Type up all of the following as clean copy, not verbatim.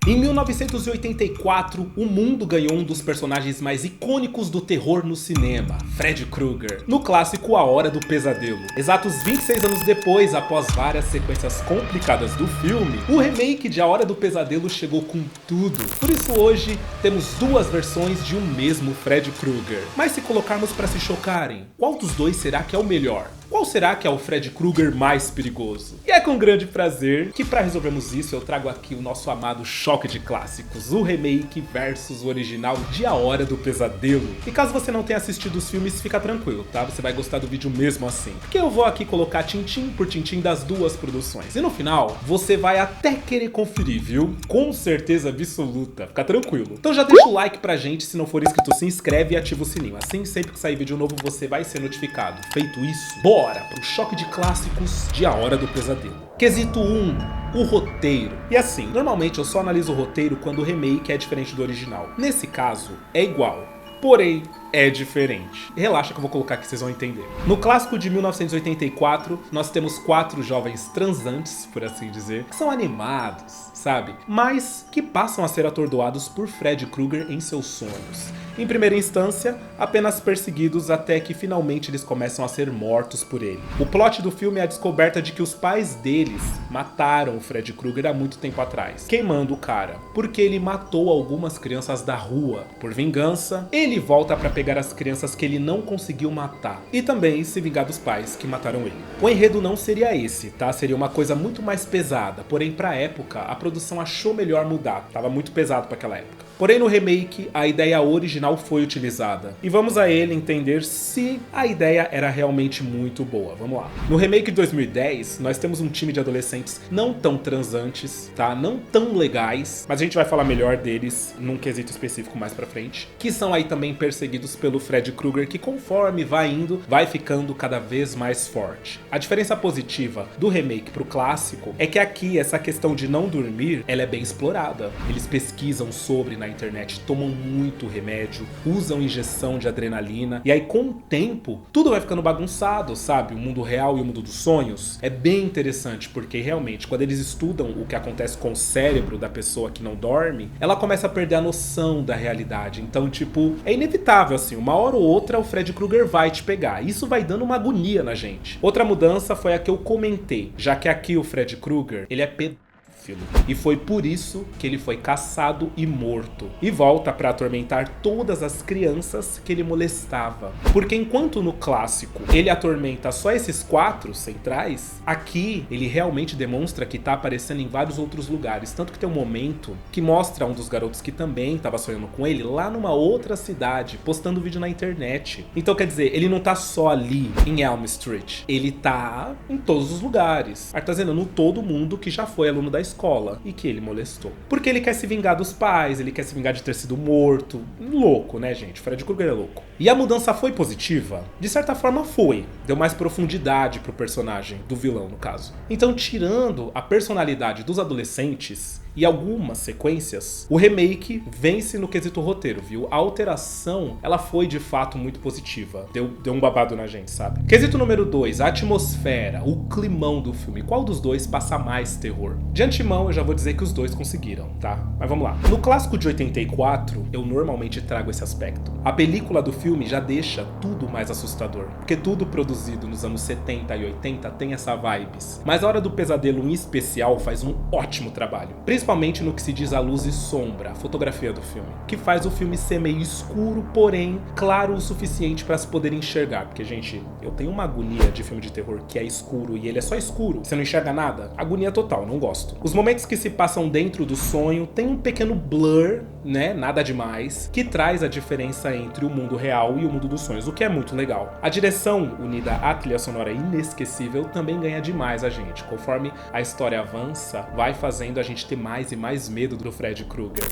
Em 1984, o mundo ganhou um dos personagens mais icônicos do terror no cinema, Freddy Krueger, no clássico A Hora do Pesadelo. Exatos 26 anos depois, após várias sequências complicadas do filme, o remake de A Hora do Pesadelo chegou com tudo. Por isso hoje temos duas versões de um mesmo Freddy Krueger. Mas se colocarmos para se chocarem, qual dos dois será que é o melhor? Qual será que é o Freddy Krueger mais perigoso? E é com grande prazer que para resolvermos isso eu trago aqui o nosso amado choque de clássicos, o remake versus o original de A Hora do Pesadelo. E caso você não tenha assistido os filmes, fica tranquilo, tá? Você vai gostar do vídeo mesmo assim. Porque eu vou aqui colocar tintim por tintim das duas produções. E no final, você vai até querer conferir, viu? Com certeza absoluta. Fica tranquilo. Então já deixa o like pra gente, se não for inscrito, se inscreve e ativa o sininho. Assim, sempre que sair vídeo novo, você vai ser notificado. Feito isso, bora pro choque de clássicos de A Hora do Pesadelo. Quesito 1. O roteiro. E assim, normalmente eu só analiso o roteiro quando o remake é diferente do original. Nesse caso, é igual, porém é diferente. Relaxa que eu vou colocar aqui, vocês vão entender. No clássico de 1984, nós temos 4 jovens transantes, por assim dizer, que são animados, sabe? Mas que passam a ser atordoados por Freddy Krueger em seus sonhos. Em primeira instância, apenas perseguidos até que finalmente eles começam a ser mortos por ele. O plot do filme é a descoberta de que os pais deles mataram o Freddy Krueger há muito tempo atrás, queimando o cara, porque ele matou algumas crianças da rua. Por vingança, ele volta para pegar as crianças que ele não conseguiu matar e também se vingar dos pais que mataram ele. O enredo não seria esse, tá? Seria uma coisa muito mais pesada, porém pra época a produção achou melhor mudar, tava muito pesado pra aquela época. Porém no remake, a ideia original foi utilizada. E vamos a ele entender se a ideia era realmente muito boa. Vamos lá. No remake de 2010, nós temos um time de adolescentes não tão transantes, tá? Não tão legais, mas a gente vai falar melhor deles num quesito específico mais pra frente. Que são aí também perseguidos pelo Freddy Krueger, que conforme vai indo, vai ficando cada vez mais forte. A diferença positiva do remake pro clássico é que aqui essa questão de não dormir, ela é bem explorada. Eles pesquisam sobre na internet, tomam muito remédio, usam injeção de adrenalina, e aí com o tempo, tudo vai ficando bagunçado, sabe? O mundo real e o mundo dos sonhos. É bem interessante, porque realmente, quando eles estudam o que acontece com o cérebro da pessoa que não dorme, ela começa a perder a noção da realidade. Então, tipo, é inevitável, assim, uma hora ou outra o Freddy Krueger vai te pegar. Isso vai dando uma agonia na gente. Outra mudança foi a que eu comentei, já que aqui o Freddy Krueger, ele é pedófilo. E foi por isso que ele foi caçado e morto. E volta para atormentar todas as crianças que ele molestava. Porque enquanto no clássico ele atormenta só esses 4 centrais, aqui ele realmente demonstra que tá aparecendo em vários outros lugares. Tanto que tem um momento que mostra um dos garotos que também estava sonhando com ele lá numa outra cidade, postando vídeo na internet. Então quer dizer, ele não tá só ali em Elm Street. Ele tá em todos os lugares, artesanando todo mundo que já foi aluno da escola e que ele molestou. Porque ele quer se vingar dos pais, ele quer se vingar de ter sido morto. Louco, né, gente? Freddy Krueger é louco. E a mudança foi positiva? De certa forma foi. Deu mais profundidade pro personagem, do vilão no caso. Então, tirando a personalidade dos adolescentes e algumas sequências, o remake vence no quesito roteiro, viu? A alteração, ela foi de fato muito positiva. Deu um babado na gente, sabe? Quesito número 2, a atmosfera, o climão do filme. Qual dos dois passa mais terror? De antemão, eu já vou dizer que os dois conseguiram, tá? Mas vamos lá. No clássico de 84, eu normalmente trago esse aspecto. A película do filme já deixa tudo mais assustador, porque tudo produzido nos anos 70 e 80 tem essa vibes. Mas A Hora do Pesadelo em especial faz um ótimo trabalho, principalmente no que se diz a luz e sombra, a fotografia do filme, que faz o filme ser meio escuro, porém claro o suficiente para se poder enxergar. Porque, gente, eu tenho uma agonia de filme de terror que é escuro e ele é só escuro, você não enxerga nada. Agonia total, não gosto. Os momentos que se passam dentro do sonho tem um pequeno blur, né, nada demais, que traz a diferença entre o mundo real e o mundo dos sonhos, o que é muito legal. A direção, unida à trilha sonora inesquecível, também ganha demais a gente. Conforme a história avança, vai fazendo a gente ter mais e mais medo do Freddy Krueger.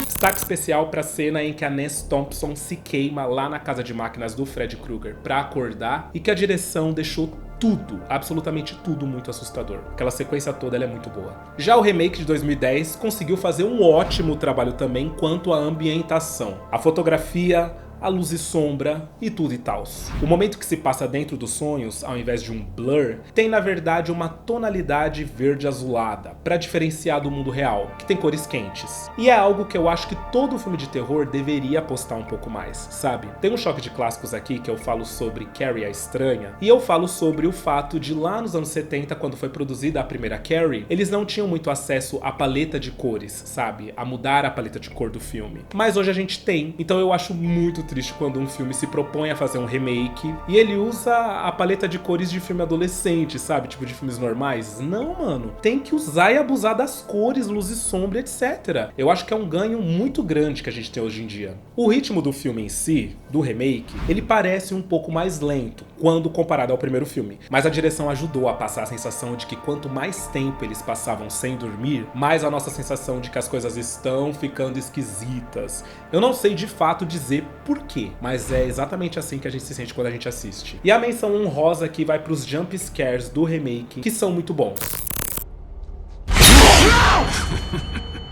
Destaque especial para a cena em que a Ness Thompson se queima lá na casa de máquinas do Freddy Krueger para acordar, e que a direção deixou tudo, absolutamente tudo muito assustador. Aquela sequência toda ela é muito boa. Já o remake de 2010 conseguiu fazer um ótimo trabalho também quanto à ambientação. A fotografia, a luz e sombra e tudo e tals. O momento que se passa dentro dos sonhos, ao invés de um blur, tem na verdade uma tonalidade verde azulada, para diferenciar do mundo real, que tem cores quentes. E é algo que eu acho que todo filme de terror deveria apostar um pouco mais, sabe? Tem um choque de clássicos aqui que eu falo sobre Carrie a Estranha, e eu falo sobre o fato de lá nos anos 70, quando foi produzida a primeira Carrie, eles não tinham muito acesso à paleta de cores, sabe? A mudar a paleta de cor do filme. Mas hoje a gente tem, então eu acho muito triste quando um filme se propõe a fazer um remake e ele usa a paleta de cores de filme adolescente, sabe? Tipo de filmes normais. Não, mano. Tem que usar e abusar das cores, luz e sombra, etc. Eu acho que é um ganho muito grande que a gente tem hoje em dia. O ritmo do filme em si, do remake, ele parece um pouco mais lento quando comparado ao primeiro filme. Mas a direção ajudou a passar a sensação de que quanto mais tempo eles passavam sem dormir, mais a nossa sensação de que as coisas estão ficando esquisitas. Eu não sei de fato dizer por quê, mas é exatamente assim que a gente se sente quando a gente assiste. E a menção honrosa aqui vai pros jump scares do remake, que são muito bons.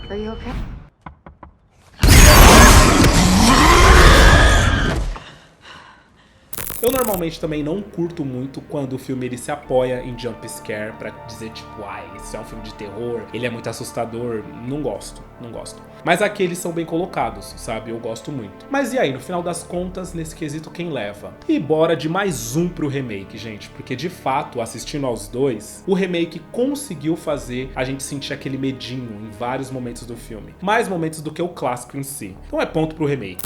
Are you okay? Eu normalmente também não curto muito quando o filme ele se apoia em jump scare pra dizer tipo, isso é um filme de terror, ele é muito assustador. Não gosto. Mas aqui eles são bem colocados, sabe? Eu gosto muito. Mas e aí, no final das contas, nesse quesito quem leva? E bora de mais um pro remake, gente, porque de fato, assistindo aos dois, o remake conseguiu fazer a gente sentir aquele medinho em vários momentos do filme. Mais momentos do que o clássico em si. Então é ponto pro remake.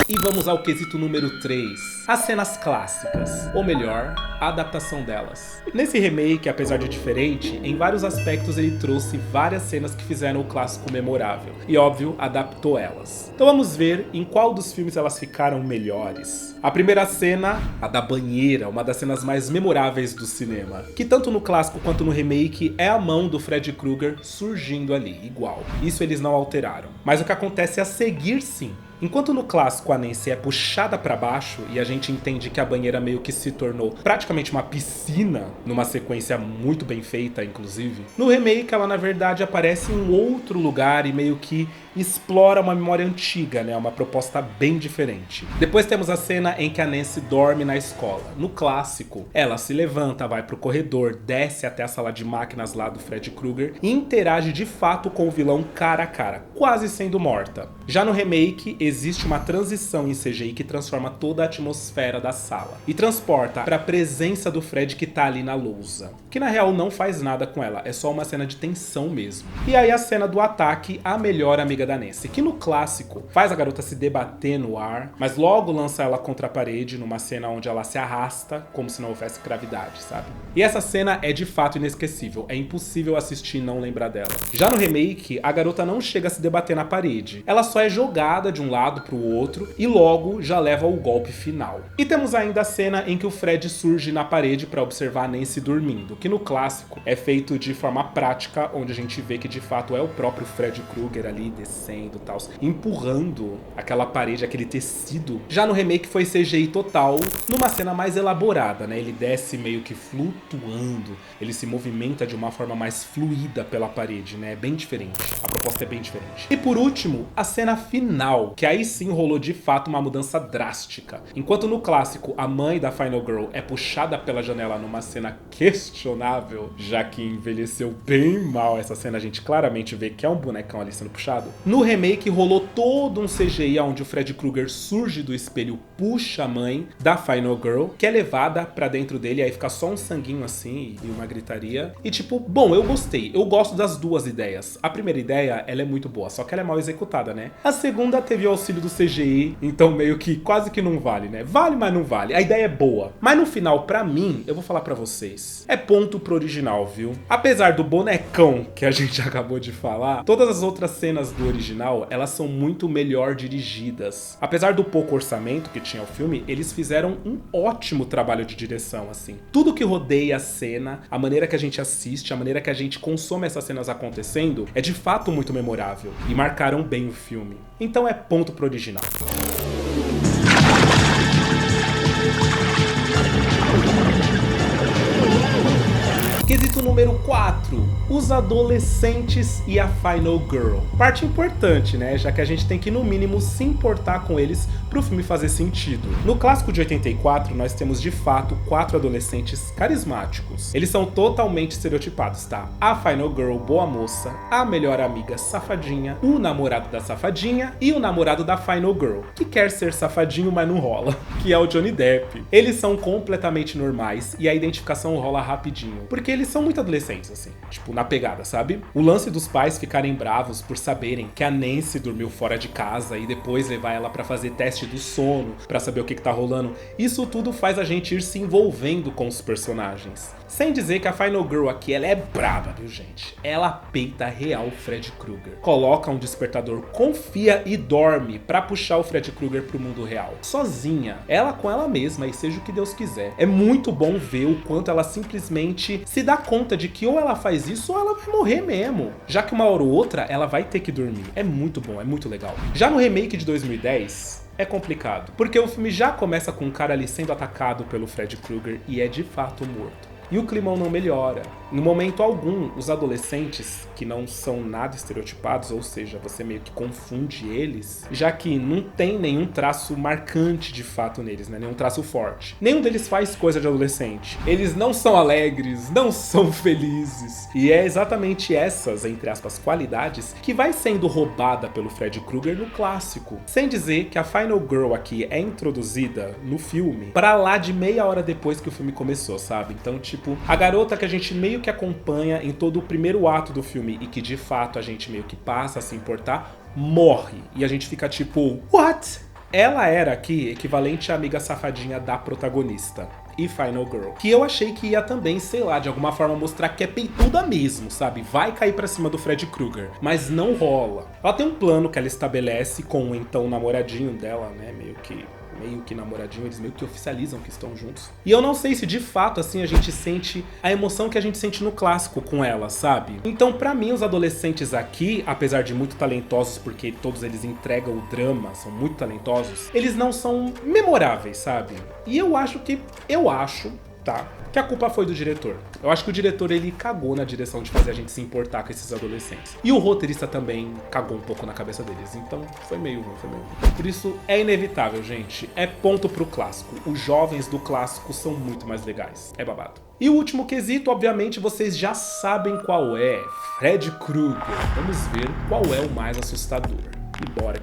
E vamos ao quesito número 3, as cenas clássicas, ou melhor, a adaptação delas. Nesse remake, apesar de diferente, em vários aspectos ele trouxe várias cenas que fizeram o clássico memorável, e óbvio, adaptou elas. Então vamos ver em qual dos filmes elas ficaram melhores. A primeira cena, a da banheira, uma das cenas mais memoráveis do cinema, que tanto no clássico quanto no remake é a mão do Freddy Krueger surgindo ali, igual. Isso eles não alteraram. Mas o que acontece a seguir sim. Enquanto no clássico a Nancy é puxada pra baixo e a gente entende que a banheira meio que se tornou praticamente uma piscina, numa sequência muito bem feita inclusive, no remake ela na verdade aparece em outro lugar e meio que explora uma memória antiga, né? Uma proposta bem diferente. Depois temos a cena em que a Nancy dorme na escola. No clássico, ela se levanta, vai pro corredor, desce até a sala de máquinas lá do Freddy Krueger e interage de fato com o vilão cara a cara, quase sendo morta. Já no remake, existe uma transição em CGI que transforma toda a atmosfera da sala e transporta para a presença do Fred que tá ali na lousa, que na real não faz nada com ela, é só uma cena de tensão mesmo. E aí a cena do ataque à melhor amiga da Nancy, que no clássico faz a garota se debater no ar, mas logo lança ela contra a parede numa cena onde ela se arrasta como se não houvesse gravidade, sabe? E essa cena é de fato inesquecível, é impossível assistir e não lembrar dela. Já no remake, a garota não chega a se debater na parede, ela só é jogada de um lado pro outro e logo já leva ao golpe final. E temos ainda a cena em que o Fred surge na parede para observar a Nancy dormindo, que no clássico é feito de forma prática, onde a gente vê que de fato é o próprio Fred Krueger ali descendo e tal, empurrando aquela parede, aquele tecido. Já no remake foi CGI total, numa cena mais elaborada, né? Ele desce meio que flutuando, ele se movimenta de uma forma mais fluida pela parede, né? É bem diferente, a proposta é bem diferente. E por último, a cena final, que aí sim rolou de fato uma mudança drástica. Enquanto no clássico a mãe da Final Girl é puxada pela janela numa cena questionável, já que envelheceu bem mal essa cena, a gente claramente vê que é um bonecão ali sendo puxado. No remake rolou todo um CGI onde o Freddy Krueger surge do espelho, puxa a mãe da Final Girl, que é levada pra dentro dele, aí fica só um sanguinho assim e uma gritaria. E tipo, bom, eu gostei, eu gosto das duas ideias. A primeira ideia, ela é muito boa, só que ela é mal executada, né? A segunda teve o auxílio do CGI, então meio que quase que não vale, né? Vale, mas não vale. A ideia é boa. Mas no final, pra mim, eu vou falar pra vocês, é ponto pro original, viu? Apesar do bonecão que a gente acabou de falar, todas as outras cenas do original, elas são muito melhor dirigidas. Apesar do pouco orçamento que tinha o filme, eles fizeram um ótimo trabalho de direção, assim. Tudo que rodeia a cena, a maneira que a gente assiste, a maneira que a gente consome essas cenas acontecendo, é de fato muito memorável. E marcaram bem o filme. Então é ponto pro original. Quesito número 4, os adolescentes e a Final Girl. Parte importante, né, já que a gente tem que no mínimo se importar com eles pro filme fazer sentido. No clássico de 84, nós temos de fato 4 adolescentes carismáticos. Eles são totalmente estereotipados, tá? A Final Girl boa moça, a melhor amiga safadinha, o namorado da safadinha e o namorado da Final Girl, que quer ser safadinho, mas não rola, que é o Johnny Depp. Eles são completamente normais e a identificação rola rapidinho, porque eles são muito adolescentes, assim, tipo, na pegada, sabe? O lance dos pais ficarem bravos por saberem que a Nancy dormiu fora de casa e depois levar ela pra fazer teste do sono, pra saber o que tá rolando, isso tudo faz a gente ir se envolvendo com os personagens. Sem dizer que a Final Girl aqui, ela é braba, viu, gente? Ela peita real o Freddy Krueger. Coloca um despertador, confia e dorme pra puxar o Freddy Krueger pro mundo real. Sozinha, ela com ela mesma e seja o que Deus quiser. É muito bom ver o quanto ela simplesmente se dá conta de que ou ela faz isso ou ela vai morrer mesmo. Já que uma hora ou outra, ela vai ter que dormir. É muito bom, é muito legal. Já no remake de 2010... é complicado, porque o filme já começa com um cara ali sendo atacado pelo Freddy Krueger e é de fato morto. E o climão não melhora. No momento algum, os adolescentes, que não são nada estereotipados, ou seja, você meio que confunde eles, já que não tem nenhum traço marcante de fato neles, né? Nenhum traço forte. Nenhum deles faz coisa de adolescente. Eles não são alegres, não são felizes. E é exatamente essas, entre aspas, qualidades que vai sendo roubada pelo Freddy Krueger no clássico. Sem dizer que a Final Girl aqui é introduzida no filme pra lá de meia hora depois que o filme começou, sabe? Então, tipo, a garota que a gente meio que acompanha em todo o primeiro ato do filme e que de fato a gente meio que passa a se importar, morre. E a gente fica tipo, what? Ela era aqui equivalente à amiga safadinha da protagonista e Final Girl, que eu achei que ia também, sei lá, de alguma forma mostrar que é peituda mesmo, sabe? Vai cair pra cima do Freddy Krueger, mas não rola. Ela tem um plano que ela estabelece com o então namoradinho dela, né, meio que namoradinho, eles meio que oficializam que estão juntos. E eu não sei se de fato, assim, a gente sente a emoção que a gente sente no clássico com ela, sabe? Então, pra mim, os adolescentes aqui, apesar de muito talentosos, porque todos eles entregam o drama, são muito talentosos, eles não são memoráveis, sabe? E eu acho, tá? Que a culpa foi do diretor. Eu acho que o diretor, ele cagou na direção de fazer a gente se importar com esses adolescentes. E o roteirista também cagou um pouco na cabeça deles. Então foi meio ruim, Por isso é inevitável, gente. É ponto pro clássico. Os jovens do clássico são muito mais legais. É babado. E o último quesito, obviamente, vocês já sabem qual é. Freddy Krueger. Vamos ver qual é o mais assustador. Que bora.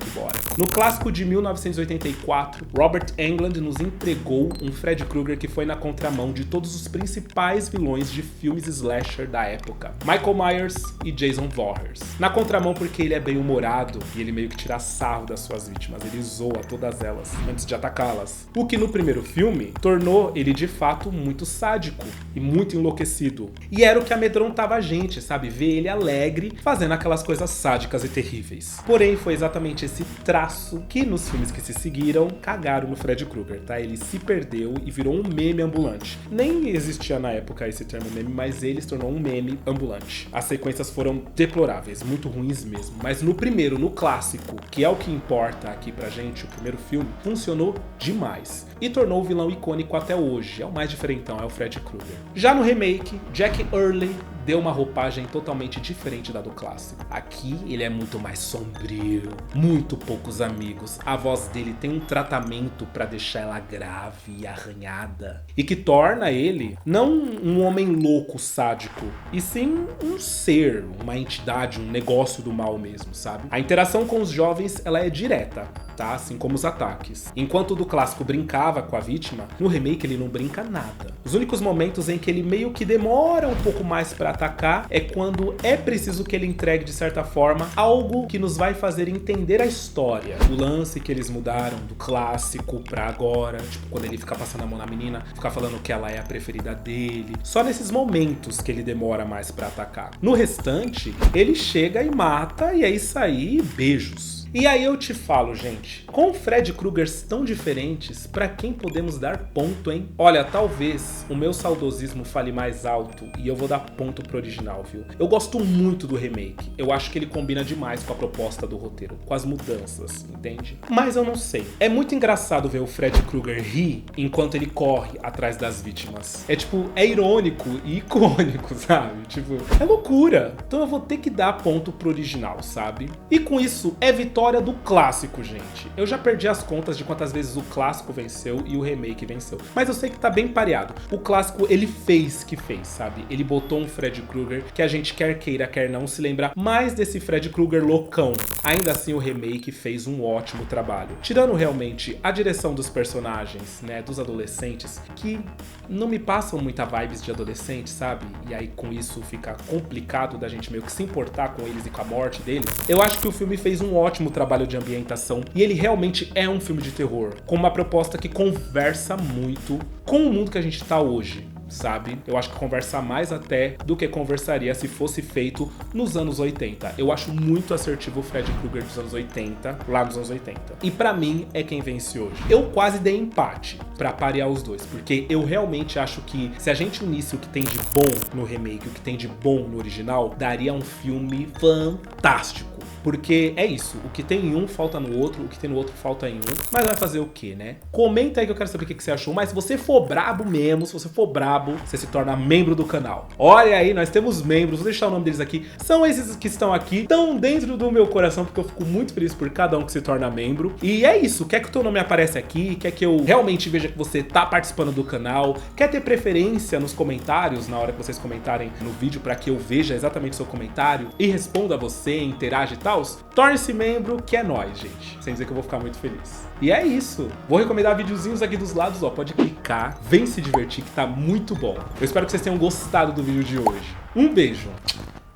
No clássico de 1984, Robert Englund nos entregou um Freddy Krueger que foi na contramão de todos os principais vilões de filmes slasher da época, Michael Myers e Jason Voorhees. Na contramão porque ele é bem-humorado e ele meio que tira sarro das suas vítimas, ele zoa todas elas antes de atacá-las. O que no primeiro filme tornou ele de fato muito sádico e muito enlouquecido. E era o que amedrontava a gente, sabe? Ver ele alegre, fazendo aquelas coisas sádicas e terríveis. Porém, foi exatamente esse traço que nos filmes que se seguiram cagaram no Freddy Krueger, tá? Ele se perdeu e virou um meme ambulante. Nem existia na época esse termo meme, mas ele se tornou um meme ambulante. As sequências foram deploráveis, muito ruins mesmo. Mas no primeiro, no clássico, que é o que importa aqui pra gente, o primeiro filme, funcionou demais. E tornou o vilão icônico até hoje. É o mais diferentão, é o Freddy Krueger. Já no remake, Jack Early deu uma roupagem totalmente diferente da do clássico. Aqui ele é muito mais sombrio, muito poucos amigos. A voz dele tem um tratamento pra deixar ela grave e arranhada. E que torna ele não um homem louco, sádico, e sim um ser, uma entidade, um negócio do mal mesmo, sabe? A interação com os jovens, ela é direta, tá? Assim como os ataques. Enquanto o do clássico brincava com a vítima, no remake ele não brinca nada. Os únicos momentos em que ele meio que demora um pouco mais pra atacar é quando é preciso que ele entregue, de certa forma, algo que nos vai fazer entender a história. O lance que eles mudaram do clássico pra agora, tipo, quando ele fica passando a mão na menina, ficar falando que ela é a preferida dele. Só nesses momentos que ele demora mais pra atacar. No restante, ele chega e mata, e é isso aí, beijos. E aí eu te falo, gente, com Fred Krugers tão diferentes, pra quem podemos dar ponto, hein? Olha, talvez o meu saudosismo fale mais alto e eu vou dar ponto pro original, viu? Eu gosto muito do remake, eu acho que ele combina demais com a proposta do roteiro, com as mudanças, entende? Mas eu não sei. É muito engraçado ver o Fred Krueger rir enquanto ele corre atrás das vítimas. É tipo, é irônico e icônico, sabe? Tipo, é loucura. Então eu vou ter que dar ponto pro original, sabe? E com isso, é vitória do clássico, gente. Eu já perdi as contas de quantas vezes o clássico venceu e o remake venceu. Mas eu sei que tá bem pareado. O clássico, ele fez que fez, sabe? Ele botou um Fred Krueger que a gente quer queira, quer não se lembrar mais desse Fred Krueger loucão. Ainda assim, o remake fez um ótimo trabalho. Tirando realmente a direção dos personagens, né, dos adolescentes, que não me passam muita vibes de adolescente, sabe? E aí com isso fica complicado da gente meio que se importar com eles e com a morte deles. Eu acho que o filme fez um ótimo trabalho de ambientação e ele realmente é um filme de terror, com uma proposta que conversa muito com o mundo que a gente tá hoje, sabe? Eu acho que conversa mais até do que conversaria se fosse feito nos anos 80. Eu acho muito assertivo o Fred Krueger dos anos 80, lá nos anos 80. E pra mim é quem vence hoje. Eu quase dei empate pra parear os dois, porque eu realmente acho que se a gente unisse o que tem de bom no remake e o que tem de bom no original, daria um filme fantástico. Porque é isso, o que tem em um falta no outro, o que tem no outro falta em um. Mas vai fazer o quê, né? Comenta aí que eu quero saber o que você achou. Mas se você for brabo mesmo, se você for brabo, você se torna membro do canal. Olha aí, nós temos membros, vou deixar o nome deles aqui. São esses que estão aqui, estão dentro do meu coração, porque eu fico muito feliz por cada um que se torna membro. E é isso, quer que o teu nome apareça aqui, quer que eu realmente veja que você tá participando do canal, quer ter preferência nos comentários, na hora que vocês comentarem no vídeo, pra que eu veja exatamente o seu comentário e responda a você, interage e tal, torne-se membro, que é nóis, gente. Sem dizer que eu vou ficar muito feliz. E é isso. Vou recomendar videozinhos aqui dos lados, ó. Pode clicar, vem se divertir que tá muito bom. Eu espero que vocês tenham gostado do vídeo de hoje. Um beijo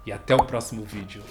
e até o próximo vídeo.